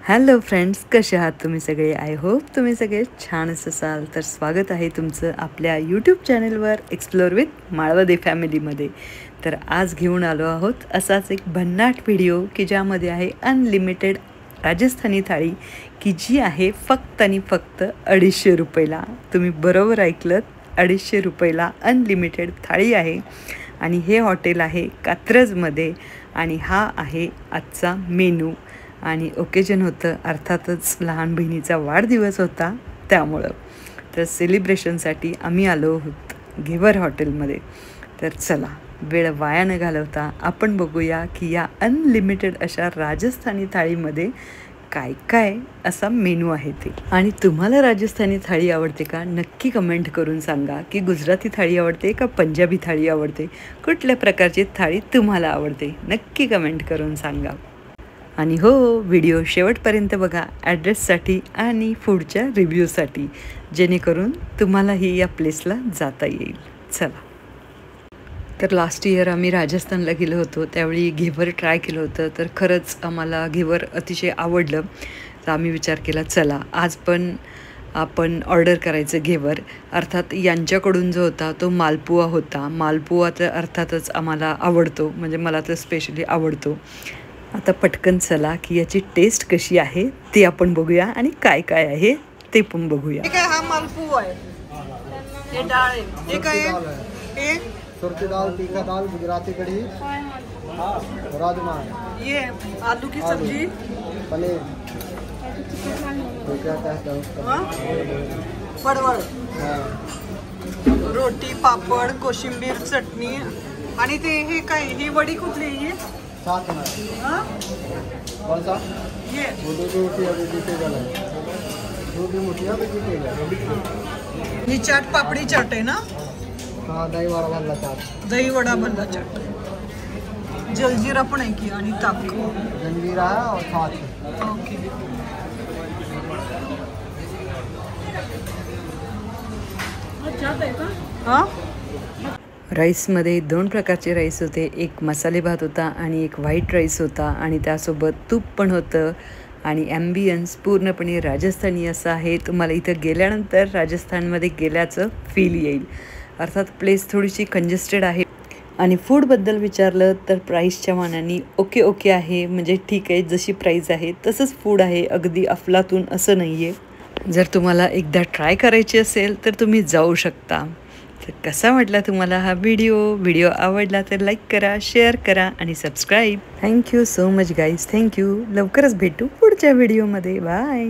Hello friends, कसे आहात तुम्ही सगळे? आय होप तुम्ही सगळे छानच असाल. तर स्वागत आहे तुमचं आपल्या यूट्यूब चॅनलवर एक्सप्लोर विथ माळवदे फॅमिलीमध्ये. तर आज घेऊन आलो आहोत असाच एक भन्नाट व्हिडिओ की ज्यामध्ये आहे अनलिमिटेड राजस्थानी थाळी, की जी आहे फक्त आणि फक्त 250 रुपयाला. तुम्ही बरोबर ऐकलं, 250 रुपयाला अनलिमिटेड थाळी आहे. आणि हे हॉटेल आहे कात्रजमध्ये आणि हा आहे आजचा मेनू. आणि ओकेजन होतं अर्थातच लहान बहिणीचा वाढदिवस होता, त्यामुळं तर सेलिब्रेशनसाठी आम्ही आलो आहोत घेवर हॉटेलमध्ये. तर चला वेळ वाया न घालवता आपण बघूया की या अनलिमिटेड अशा राजस्थानी थाळीमध्ये काय काय असा मेनू आहे ते. आणि तुम्हाला राजस्थानी थाळी आवडते का? नक्की कमेंट करून सांगा की गुजराती थाळी आवडते का पंजाबी थाळी आवडते, कुठल्या प्रकारची थाळी तुम्हाला आवडते, नक्की कमेंट करून सांगा. आणि हो, व्हिडिओ शेवटपर्यंत बघा ॲड्रेससाठी आणि फूडच्या रिव्ह्यूसाठी, जेणेकरून तुम्हालाही या प्लेसला जाता येईल. चला. तर लास्ट इयर आम्ही राजस्थानला गेलो होतो, त्यावेळी घेवर ट्राय केलं होतं. तर खरंच आम्हाला घेवर अतिशय आवडलं. तर आम्ही विचार केला चला आज पण आपण ऑर्डर करायचं घेवर. अर्थात यांच्याकडून जो होता तो मालपुआ होता. मालपुआ तर अर्थातच आम्हाला आवडतो, म्हणजे मला तर स्पेशली आवडतो. आता पटकन चला की याची टेस्ट कशी आहे ते आपण बघूया आणि काय काय आहे ते पण बघूया. हे काय, हा मालपुआ आहे, हे डाळ आहे, हे काय आहे, हे सुरती दाल, तीखा दाल, गुजराती कढ़ी, राजमा, ये आलू की सब्जी, पनीर, क्या कहते हैं उसको, परवळ, रोटी, पापड, कोशिंबीर, चटणी. आणि ते हे काय, ही वडी कुठली आहे? साथ में हाँ? कौन सा? ये वो दो रोटी अभी दिखेगा नहीं, दो भी मुठिया भी दिखेगा. ही चाट पापड़ी चाट आहे ना? हाँ, दही वड़ा भल्ला चाट, दही वडा भल्ला चाट, जलजीरा पण आहे की, आणि ताक. जंजीरा है और छाछ. ओके. हाँ, राईसमध्ये 2 प्रकारचे राईस होते. एक मसाले भात होता आणि एक व्हाईट राईस होता. आणि त्यासोबत तूप पण होतं. आणि ॲम्बियन्स पूर्णपणे राजस्थानी असं आहे. तुम्हाला इथं गेल्यानंतर राजस्थानमध्ये गेल्याचं फील येईल. अर्थात प्लेस थोडीशी कंजेस्टेड आहे. आणि फूडबद्दल विचारलं तर प्राईसच्या मानाने ओके आहे, म्हणजे ठीक आहे, जशी प्राईस आहे तसंच फूड आहे, अगदी अफलातून असं नाही आहे. जर तुम्हाला एकदा ट्राय करायची असेल तर तुम्ही जाऊ शकता. तर कसा वाटला तुम्हाला हा व्हिडिओ आवडला तर लाईक करा, शेअर करा आणि subscribe. Thank you so much guys, thank you. लवकरच भेटू पुढच्या व्हिडिओमध्ये. बाय.